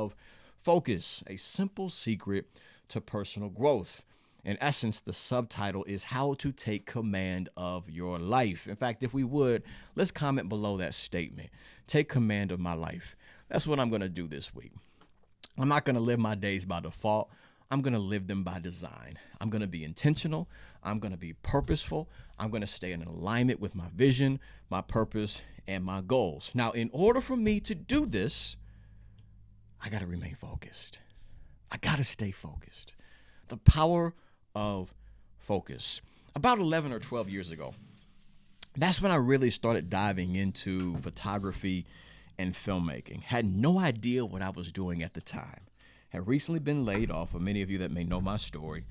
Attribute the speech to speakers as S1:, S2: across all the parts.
S1: of Focus, a simple secret to personal growth. In essence, the subtitle is How to Take Command of Your Life. In fact, if we would, let's comment below that statement. Take command of my life. That's what I'm going to do this week. I'm not going to live my days by default. I'm going to live them by design. I'm going to be intentional. I'm going to be purposeful. I'm going to stay in alignment with my vision, my purpose, and my goals. Now, in order for me to do this, I got to remain focused. I got to stay focused. The power of focus. About 11 or 12 years ago, that's when I really started diving into photography and filmmaking. Had no idea what I was doing at the time. Had recently been laid off, for many of you that may know my story,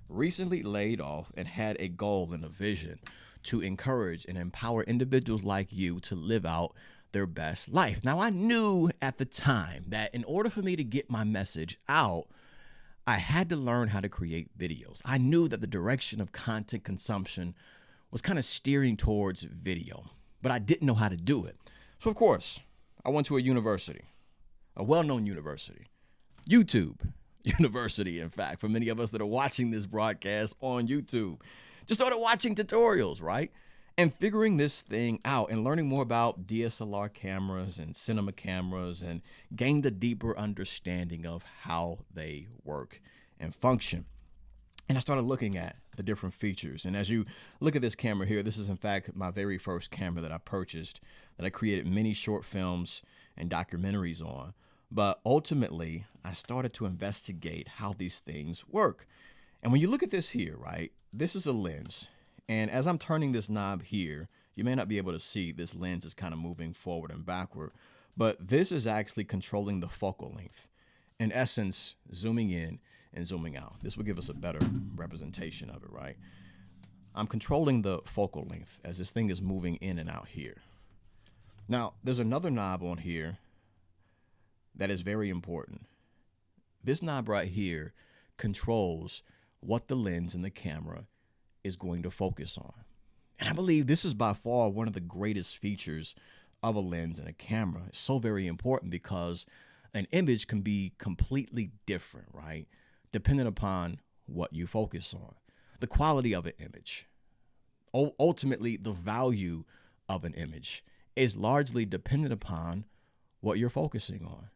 S1: recently laid off and had a goal and a vision to encourage and empower individuals like you to live out their best life. Now, I knew at the time that in order for me to get my message out, I had to learn how to create videos. I knew that the direction of content consumption was kind of steering towards video, but I didn't know how to do it. So, of course, I went to a university, a well-known university, YouTube University, in fact, for many of us that are watching this broadcast on YouTube. Just started watching tutorials, right? And figuring this thing out and learning more about DSLR cameras and cinema cameras and gained a deeper understanding of how they work and function. And I started looking at the different features. And as you look at this camera here, this is in fact my very first camera that I purchased, that I created many short films and documentaries on. But ultimately, I started to investigate how these things work. And when you look at this here, right, this is a lens. And as I'm turning this knob here, you may not be able to see this lens is kind of moving forward and backward, but this is actually controlling the focal length. In essence, zooming in and zooming out. This will give us a better representation of it, right? I'm controlling the focal length as this thing is moving in and out here. Now, there's another knob on here that is very important. This knob right here controls what the lens in the camera is going to focus on. And I believe this is by far one of the greatest features of a lens and a camera. It's so very important because an image can be completely different, right? Depending upon what you focus on. The quality of an image, ultimately the value of an image is largely dependent upon what you're focusing on.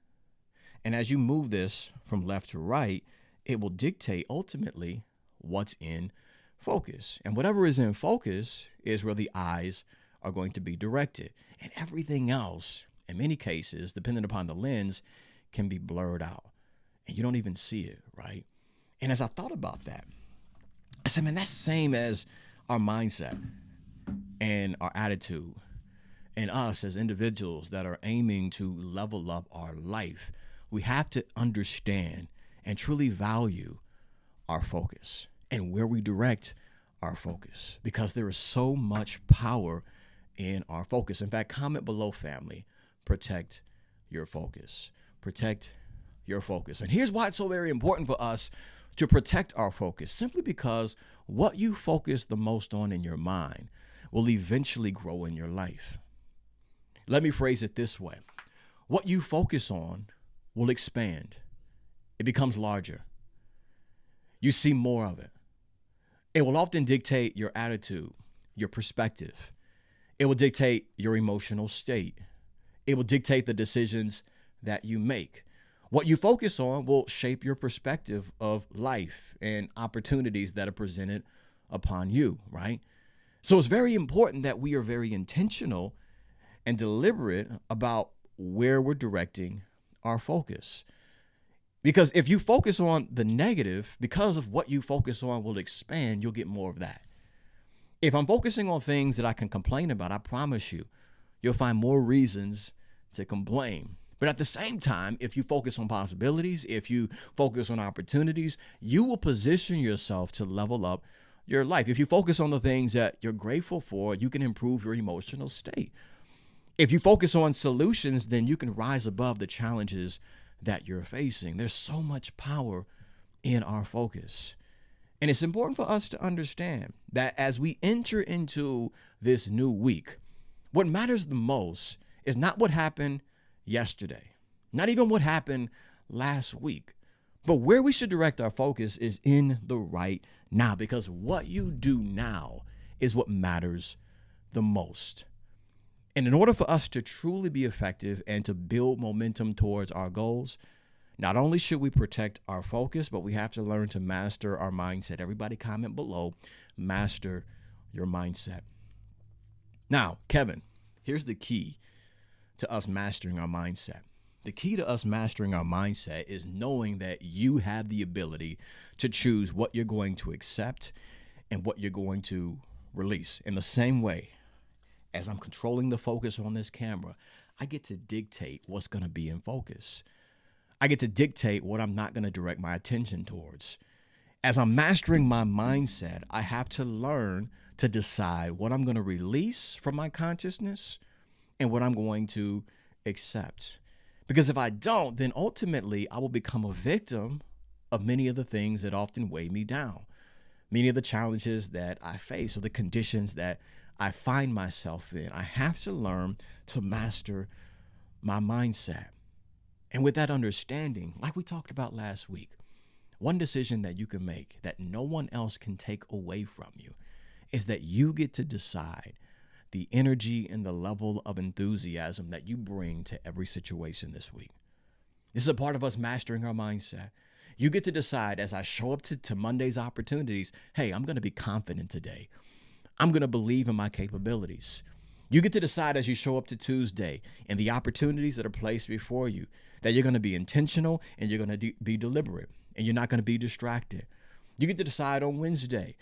S1: And as you move this from left to right, it will dictate ultimately what's in focus. And whatever is in focus is where the eyes are going to be directed. And everything else, in many cases, depending upon the lens, can be blurred out. And you don't even see it, right? And as I thought about that, I said, man, that's the same as our mindset and our attitude and us as individuals that are aiming to level up our life. We have to understand and truly value our focus and where we direct our focus, because there is so much power in our focus. In fact, comment below, family. Protect your focus. Protect your focus. And here's why it's so very important for us to protect our focus, simply because what you focus the most on in your mind will eventually grow in your life. Let me phrase it this way. What you focus on will expand. It becomes larger. You see more of it. It will often dictate your attitude, your perspective. It will dictate your emotional state. It will dictate the decisions that you make. What you focus on will shape your perspective of life and opportunities that are presented upon you, right? So it's very important that we are very intentional and deliberate about where we're directing our focus. Because if you focus on the negative, because of what you focus on will expand, you'll get more of that. If I'm focusing on things that I can complain about, I promise you, you'll find more reasons to complain. But at the same time, if you focus on possibilities, if you focus on opportunities, you will position yourself to level up your life. If you focus on the things that you're grateful for, you can improve your emotional state. If you focus on solutions, then you can rise above the challenges that you're facing. There's so much power in our focus. And it's important for us to understand that as we enter into this new week, what matters the most is not what happened yesterday, not even what happened last week. But where we should direct our focus is in the right now, because what you do now is what matters the most. And in order for us to truly be effective and to build momentum towards our goals, not only should we protect our focus, but we have to learn to master our mindset. Everybody comment below, master your mindset. Now, Kevin, here's the key to us mastering our mindset. The key to us mastering our mindset is knowing that you have the ability to choose what you're going to accept and what you're going to release. In the same way, as I'm controlling the focus on this camera, I get to dictate what's going to be in focus. I get to dictate what I'm not going to direct my attention towards. As I'm mastering my mindset, I have to learn to decide what I'm going to release from my consciousness and what I'm going to accept. Because if I don't, then ultimately I will become a victim of many of the things that often weigh me down, many of the challenges that I face or the conditions that I find myself in. I have to learn to master my mindset. And with that understanding, like we talked about last week, one decision that you can make that no one else can take away from you is that you get to decide the energy and the level of enthusiasm that you bring to every situation this week. This is a part of us mastering our mindset. You get to decide, as I show up to Monday's opportunities, hey, I'm going to be confident today. I'm going to believe in my capabilities. You get to decide as you show up to Tuesday and the opportunities that are placed before you that you're going to be intentional and you're going to be deliberate and you're not going to be distracted. You get to decide on Wednesday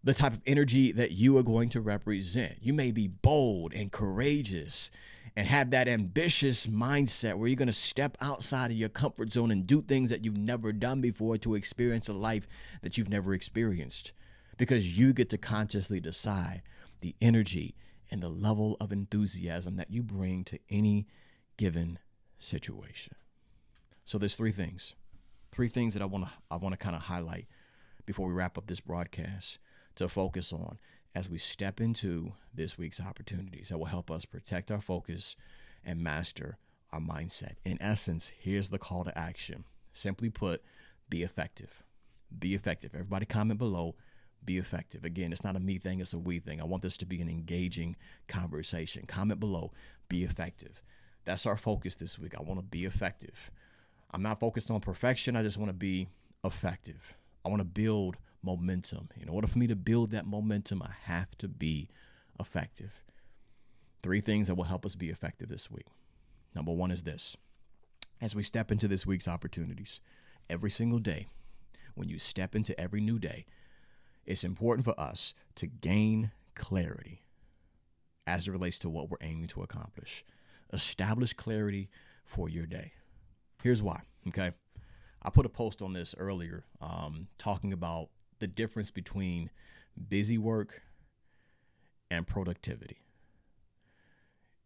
S1: the type of energy that you are going to represent. You may be bold and courageous and have that ambitious mindset where you're going to step outside of your comfort zone and do things that you've never done before to experience a life that you've never experienced, because you get to consciously decide the energy and the level of enthusiasm that you bring to any given situation. So there's three things that I want to kind of highlight before we wrap up this broadcast to focus on as we step into this week's opportunities that will help us protect our focus and master our mindset. In essence, here's the call to action. Simply put, be effective. Be effective. Everybody comment below, be effective. Again, it's not a me thing, it's a we thing. I want this to be an engaging conversation. Comment below, be effective. That's our focus this week. I want to be effective. I'm not focused on perfection. I just want to be effective. I want to build momentum. In order for me to build that momentum, I have to be effective. Three things that will help us be effective this week. Number one is this. As we step into this week's opportunities, every single day, when you step into every new day, it's important for us to gain clarity as it relates to what we're aiming to accomplish. Establish clarity for your day. Here's why, okay? I put a post on this earlier talking about the difference between busy work and productivity.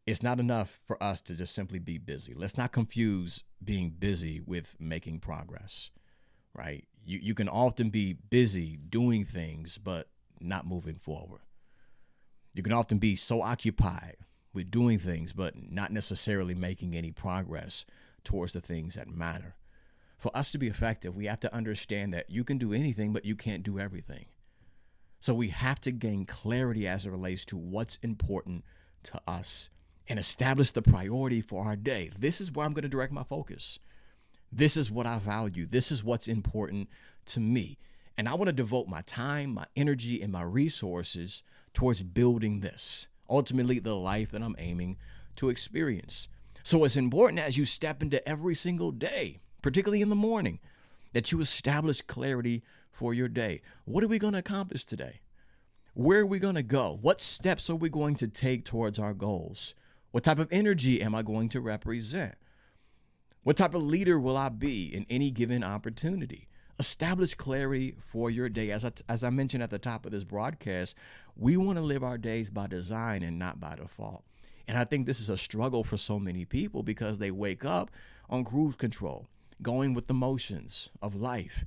S1: It's not enough for us to just simply be busy. Let's not confuse being busy with making progress, right? You can often be busy doing things, but not moving forward. You can often be so occupied with doing things, but not necessarily making any progress towards the things that matter. For us to be effective, we have to understand that you can do anything, but you can't do everything. So we have to gain clarity as it relates to what's important to us and establish the priority for our day. This is where I'm going to direct my focus. This is what I value. This is what's important to me. And I want to devote my time, my energy, and my resources towards building this, ultimately the life that I'm aiming to experience. So it's important as you step into every single day, particularly in the morning, that you establish clarity for your day. What are we going to accomplish today? Where are we going to go? What steps are we going to take towards our goals? What type of energy am I going to represent? What type of leader will I be in any given opportunity? Establish clarity for your day. As I mentioned at the top of this broadcast, we want to live our days by design and not by default. And I think this is a struggle for so many people because they wake up on cruise control, going with the motions of life.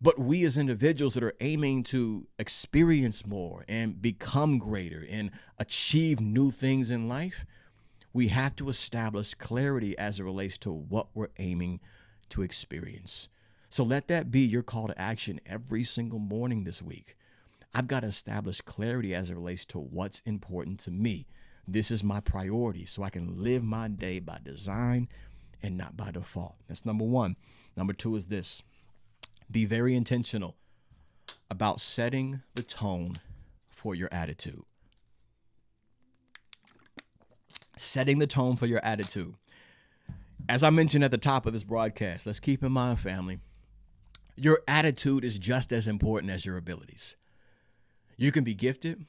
S1: But we as individuals that are aiming to experience more and become greater and achieve new things in life, we have to establish clarity as it relates to what we're aiming to experience. So let that be your call to action every single morning this week. I've got to establish clarity as it relates to what's important to me. This is my priority so I can live my day by design and not by default. That's number one. Number two is this: be very intentional about setting the tone for your attitude. Setting the tone for your attitude. As I mentioned at the top of this broadcast, let's keep in mind, family, your attitude is just as important as your abilities. You can be gifted,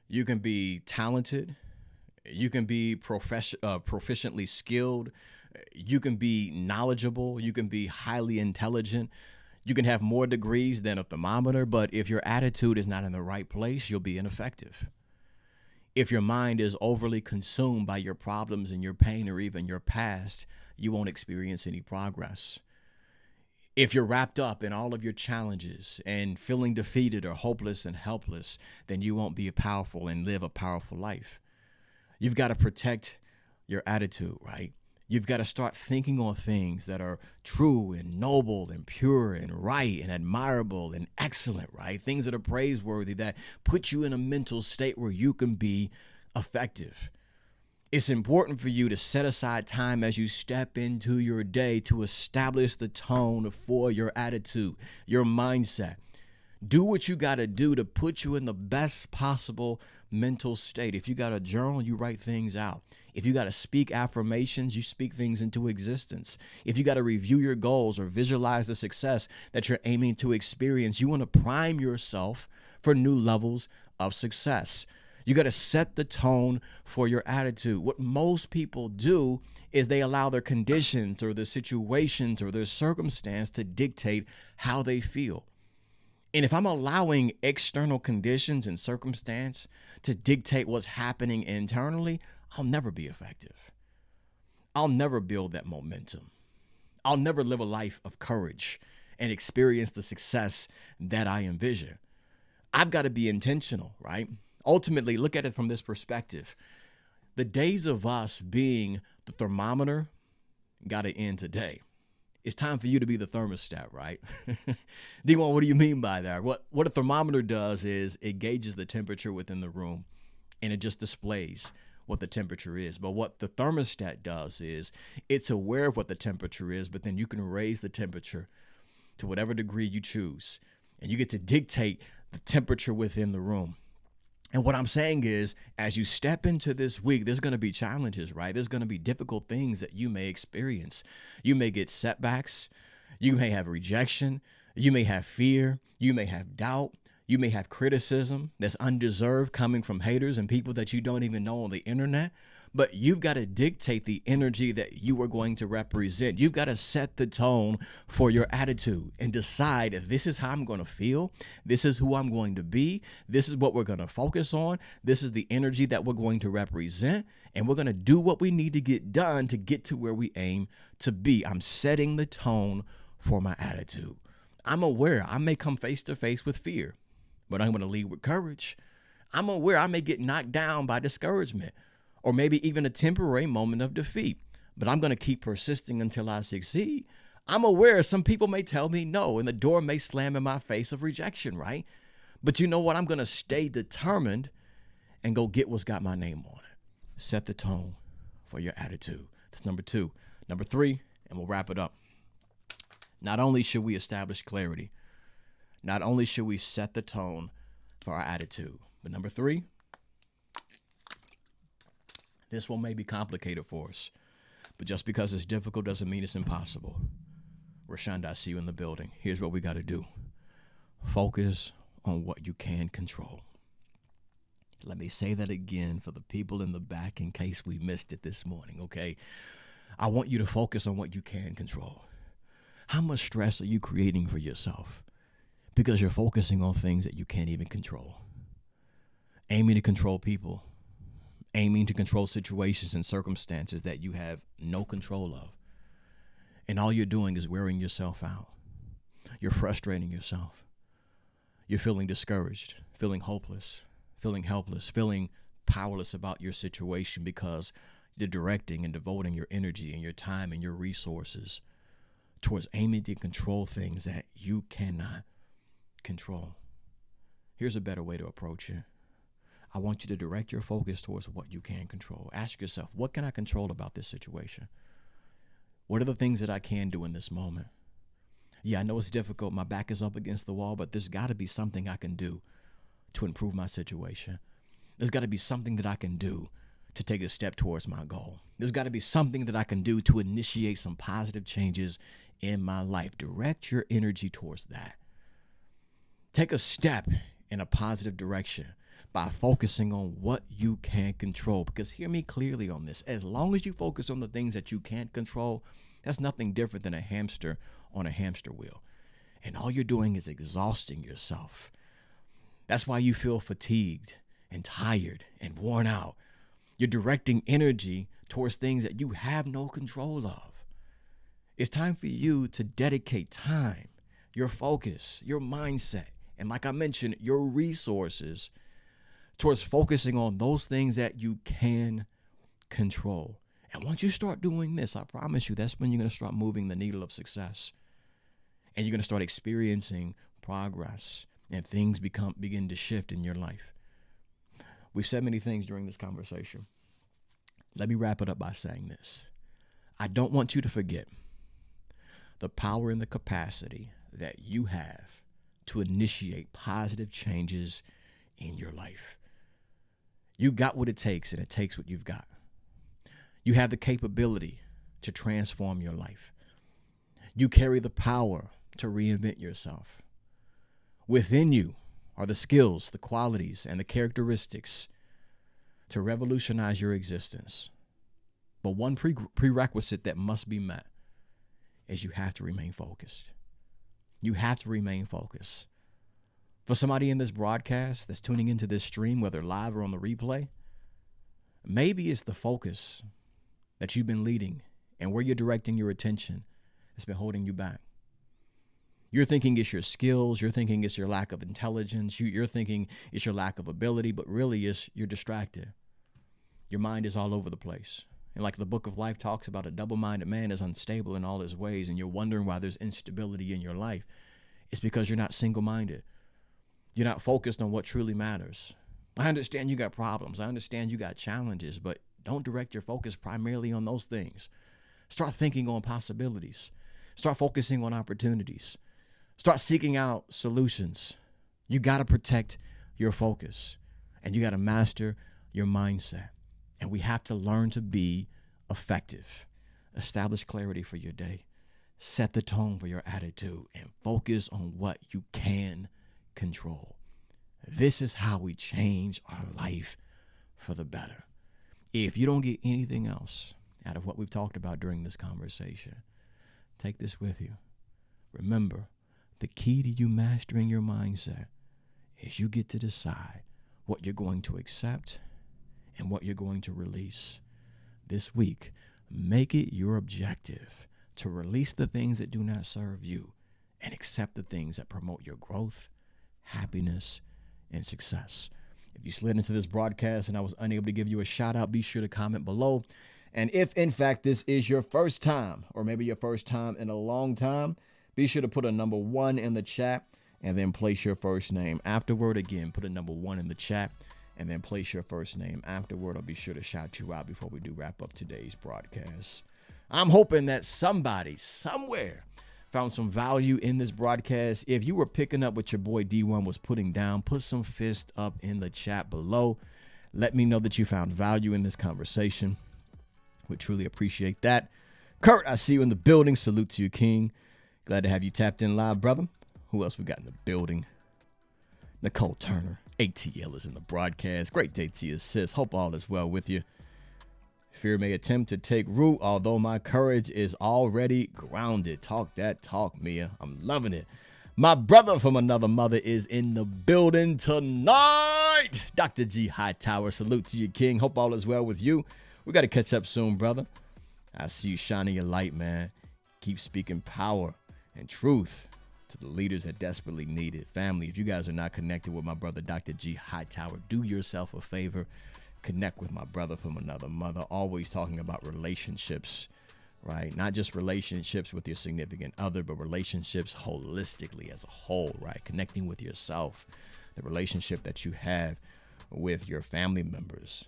S1: you can be talented, you can be proficiently skilled, you can be knowledgeable, you can be highly intelligent, you can have more degrees than a thermometer, but if your attitude is not in the right place, you'll be ineffective. If your mind is overly consumed by your problems and your pain or even your past, you won't experience any progress. If you're wrapped up in all of your challenges and feeling defeated or hopeless and helpless, then you won't be powerful and live a powerful life. You've got to protect your attitude, right? You've got to start thinking on things that are true and noble and pure and right and admirable and excellent, right? Things that are praiseworthy, that put you in a mental state where you can be effective. It's important for you to set aside time as you step into your day to establish the tone for your attitude, your mindset. Do what you got to do to put you in the best possible mental state. If you got a journal, you write things out. If you got to speak affirmations, you speak things into existence. If you got to review your goals or visualize the success that you're aiming to experience, you want to prime yourself for new levels of success. You got to set the tone for your attitude. What most people do is they allow their conditions or their situations or their circumstance to dictate how they feel. And if I'm allowing external conditions and circumstance to dictate what's happening internally, I'll never be effective. I'll never build that momentum. I'll never live a life of courage and experience the success that I envision. I've got to be intentional, right? Ultimately, look at it from this perspective. The days of us being the thermometer got to end today. It's time for you to be the thermostat, right? D1, what do you mean by that? What a thermometer does is it gauges the temperature within the room, and it just displays what the temperature is. But what the thermostat does is it's aware of what the temperature is, but then you can raise the temperature to whatever degree you choose, and you get to dictate the temperature within the room. And what I'm saying is, as you step into this week, there's going to be challenges, right? There's going to be difficult things that you may experience. You may get setbacks. You may have rejection. You may have fear. You may have doubt. You may have criticism that's undeserved coming from haters and people that you don't even know on the internet. But you've got to dictate the energy that you are going to represent. You've got to set the tone for your attitude and decide if this is how I'm going to feel. This is who I'm going to be. This is what we're going to focus on. This is the energy that we're going to represent. And we're going to do what we need to get done to get to where we aim to be. I'm setting the tone for my attitude. I'm aware I may come face to face with fear, but I'm going to lead with courage. I'm aware I may get knocked down by discouragement, or maybe even a temporary moment of defeat, but I'm going to keep persisting until I succeed. I'm aware some people may tell me no, and the door may slam in my face of rejection, right? But you know what? I'm going to stay determined and go get what's got my name on it. Set the tone for your attitude. That's number two. Number three, and we'll wrap it up. Not only should we establish clarity, not only should we set the tone for our attitude, but number three, this one may be complicated for us, but just because it's difficult doesn't mean it's impossible. Rashonda, I see you in the building. Here's what we got to do. Focus on what you can control. Let me say that again for the people in the back in case we missed it this morning, okay? I want you to focus on what you can control. How much stress are you creating for yourself? Because you're focusing on things that you can't even control. Aiming to control people. Aiming to control situations and circumstances that you have no control of. And all you're doing is wearing yourself out. You're frustrating yourself. You're feeling discouraged, feeling hopeless, feeling helpless, feeling powerless about your situation because you're directing and devoting your energy and your time and your resources towards aiming to control things that you cannot control. Here's a better way to approach it. I want you to direct your focus towards what you can control. Ask yourself, what can I control about this situation? What are the things that I can do in this moment? Yeah, I know it's difficult. My back is up against the wall, but there's got to be something I can do to improve my situation. There's got to be something that I can do to take a step towards my goal. There's got to be something that I can do to initiate some positive changes in my life. Direct your energy towards that. Take a step in a positive direction by focusing on what you can control. Because hear me clearly on this. As long as you focus on the things that you can't control, that's nothing different than a hamster on a hamster wheel. And all you're doing is exhausting yourself. That's why you feel fatigued and tired and worn out. You're directing energy towards things that you have no control of. It's time for you to dedicate time, your focus, your mindset, and like I mentioned, your resources towards focusing on those things that you can control. And once you start doing this, I promise you, that's when you're going to start moving the needle of success. And you're going to start experiencing progress and things begin to shift in your life. We've said many things during this conversation. Let me wrap it up by saying this. I don't want you to forget the power and the capacity that you have to initiate positive changes in your life. You got what it takes, and it takes what you've got. You have the capability to transform your life. You carry the power to reinvent yourself. Within you are the skills, the qualities, and the characteristics to revolutionize your existence. But one prerequisite that must be met is you have to remain focused. You have to remain focused. For somebody in this broadcast that's tuning into this stream, whether live or on the replay, maybe it's the focus that you've been leading and where you're directing your attention that's been holding you back. You're thinking it's your skills. You're thinking it's your lack of intelligence. You're thinking it's your lack of ability, but really you're distracted. Your mind is all over the place. And like the book of life talks about, a double-minded man is unstable in all his ways, and you're wondering why there's instability in your life. It's because you're not single-minded. You're not focused on what truly matters. I understand you got problems. I understand you got challenges, but don't direct your focus primarily on those things. Start thinking on possibilities. Start focusing on opportunities. Start seeking out solutions. You got to protect your focus, and you got to master your mindset. And we have to learn to be effective. Establish clarity for your day. Set the tone for your attitude and focus on what you can control. This is how we change our life for the better. If you don't get anything else out of what we've talked about during this conversation, take this with you. Remember, the key to you mastering your mindset is you get to decide what you're going to accept and what you're going to release. This week, make it your objective to release the things that do not serve you and accept the things that promote your growth, happiness, and success. If you slid into this broadcast and I was unable to give you a shout out, be sure to comment below. And if in fact this is your first time, or maybe your first time in a long time, be sure to put a number 1 in the chat and then place your first name afterward. Again, put a number 1 in the chat and then place your first name afterward. I'll be sure to shout you out before we do wrap up today's broadcast. I'm hoping that somebody somewhere found some value in this broadcast. If you were picking up what your boy D1 was putting down, put some fist up in the chat below. Let me know that you found value in this conversation. Would truly appreciate that. Kurt, I see you in the building. Salute to you, King. Glad to have you tapped in live, brother. Who else we got in the building? Nicole Turner. ATL is in the broadcast. Great day to you, sis. Hope all is well with you. Fear may attempt to take root, although my courage is already grounded. Talk that talk, Mia. I'm loving it. My brother from another mother is in the building tonight. Dr. G Hightower. Salute to you, King. Hope all is well with you. We got to catch up soon, brother. I see you shining your light, man. Keep speaking power and truth to the leaders that desperately need it. Family, if you guys are not connected with my brother, Dr. G Hightower, do yourself a favor. Connect with my brother from another mother. Always talking about relationships, right? Not just relationships with your significant other, but relationships holistically as a whole, right? Connecting with yourself, the relationship that you have with your family members,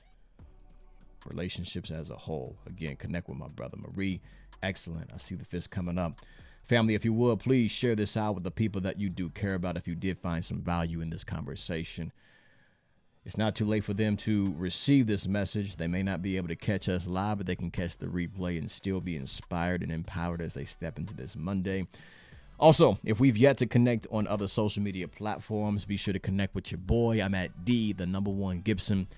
S1: relationships as a whole. Again, connect with my brother Marie. Excellent. I see the fist coming up. Family, if you would, please share this out with the people that you do care about if you did find some value in this conversation. It's not too late for them to receive this message. They may not be able to catch us live, but they can catch the replay and still be inspired and empowered as they step into this Monday. Also, if we've yet to connect on other social media platforms, be sure to connect with your boy. I'm at D1 Gibson.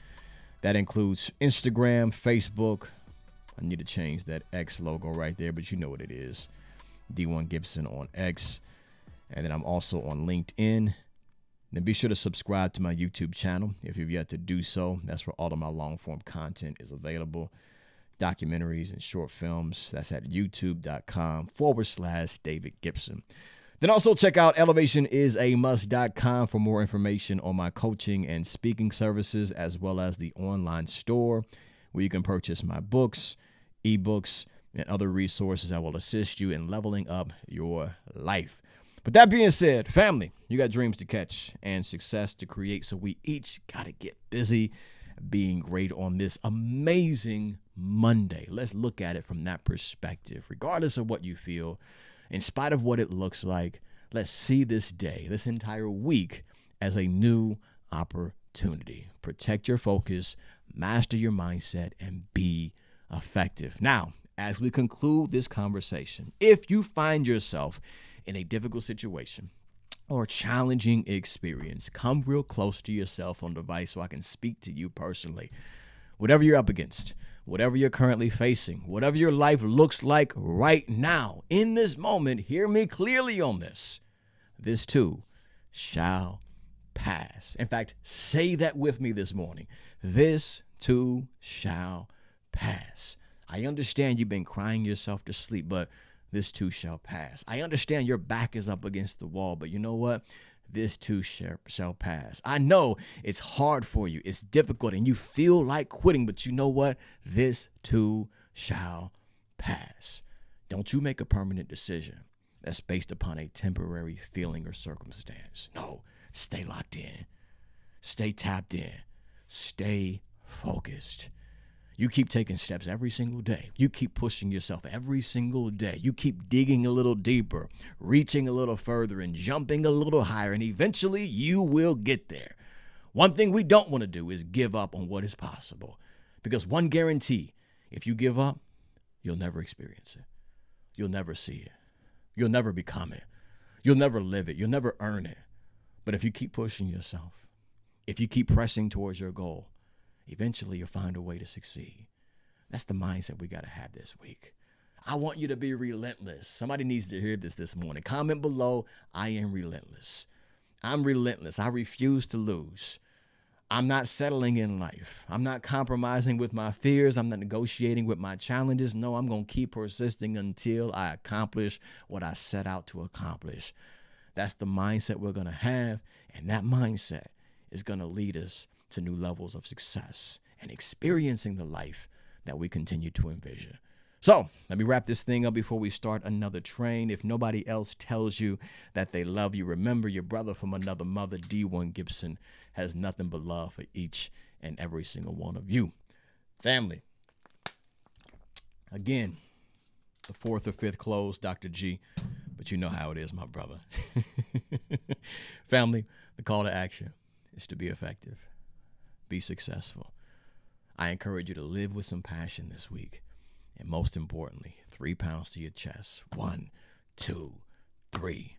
S1: That includes Instagram, Facebook. I need to change that X logo right there, but you know what it is. D1 Gibson on X. And then I'm also on LinkedIn. Then be sure to subscribe to my YouTube channel if you've yet to do so. That's where all of my long-form content is available. Documentaries and short films. That's at youtube.com/David Gibson. Then also check out elevationisAmust.com for more information on my coaching and speaking services, as well as the online store where you can purchase my books, ebooks, and other resources that will assist you in leveling up your life. But that being said, family, you got dreams to catch and success to create, so we each got to get busy being great on this amazing Monday. Let's look at it from that perspective. Regardless of what you feel, in spite of what it looks like, let's see this day, this entire week, as a new opportunity. Protect your focus, master your mindset, and be effective. Now, as we conclude this conversation, if you find yourself in a difficult situation or challenging experience, come real close to your cell phone device so I can speak to you personally. Whatever you're up against, whatever you're currently facing, whatever your life looks like right now, in this moment, hear me clearly on this. This too shall pass. In fact, say that with me this morning. This too shall pass. I understand you've been crying yourself to sleep, but this too shall pass. I understand your back is up against the wall, but you know what? This too shall pass. I know it's hard for you. It's difficult and you feel like quitting, but you know what? This too shall pass. Don't you make a permanent decision that's based upon a temporary feeling or circumstance. No, stay locked in. Stay tapped in. Stay focused. You keep taking steps every single day. You keep pushing yourself every single day. You keep digging a little deeper, reaching a little further, and jumping a little higher, and eventually you will get there. One thing we don't want to do is give up on what is possible, because one guarantee, if you give up, you'll never experience it. You'll never see it. You'll never become it. You'll never live it. You'll never earn it. But if you keep pushing yourself, if you keep pressing towards your goal, eventually you'll find a way to succeed. That's the mindset we got to have this week. I want you to be relentless. Somebody needs to hear this morning. Comment below, I am relentless. I'm relentless. I refuse to lose. I'm not settling in life. I'm not compromising with my fears. I'm not negotiating with my challenges. No, I'm going to keep persisting until I accomplish what I set out to accomplish. That's the mindset we're going to have, and that mindset is going to lead us to new levels of success and experiencing the life that we continue to envision. So let me wrap this thing up before we start another train. If nobody else tells you that they love you, remember your brother from another mother, D1 Gibson, has nothing but love for each and every single one of you. Family, again, the fourth or fifth close, Dr. G, but you know how it is, my brother. Family, the call to action is to be effective. Be successful. I encourage you to live with some passion this week. And most importantly, 3 pounds to your chest. 1, 2, 3.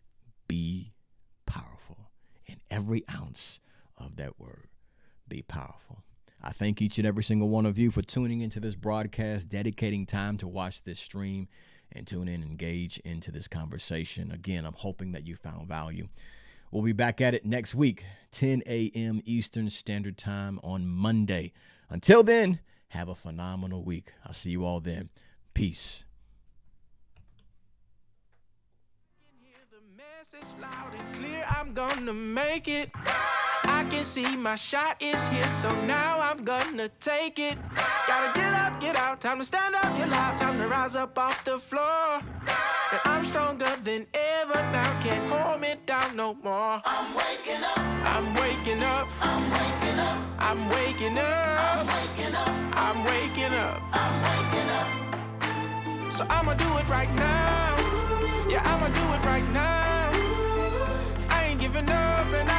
S1: Be powerful. In every ounce of that word, be powerful. I thank each and every single one of you for tuning into this broadcast, dedicating time to watch this stream and tune in and engage into this conversation. Again, I'm hoping that you found value. We'll be back at it next week, 10 a.m. Eastern Standard Time on Monday. Until then, have a phenomenal week. I'll see you all then. Peace.
S2: Loud and clear, I'm gonna make it. I I can see my shot is here, so now I'm gonna take it. Gotta get up, get out, time to stand up, get loud, time to rise up off the floor. And I'm stronger than ever now, can't hold me down no more. I'm waking up, I'm waking up, I'm waking up, I'm waking up, I'm waking up, I'm waking up, I'm waking up. So I'ma do it right now, yeah, I'ma do it right now. I ain't giving up and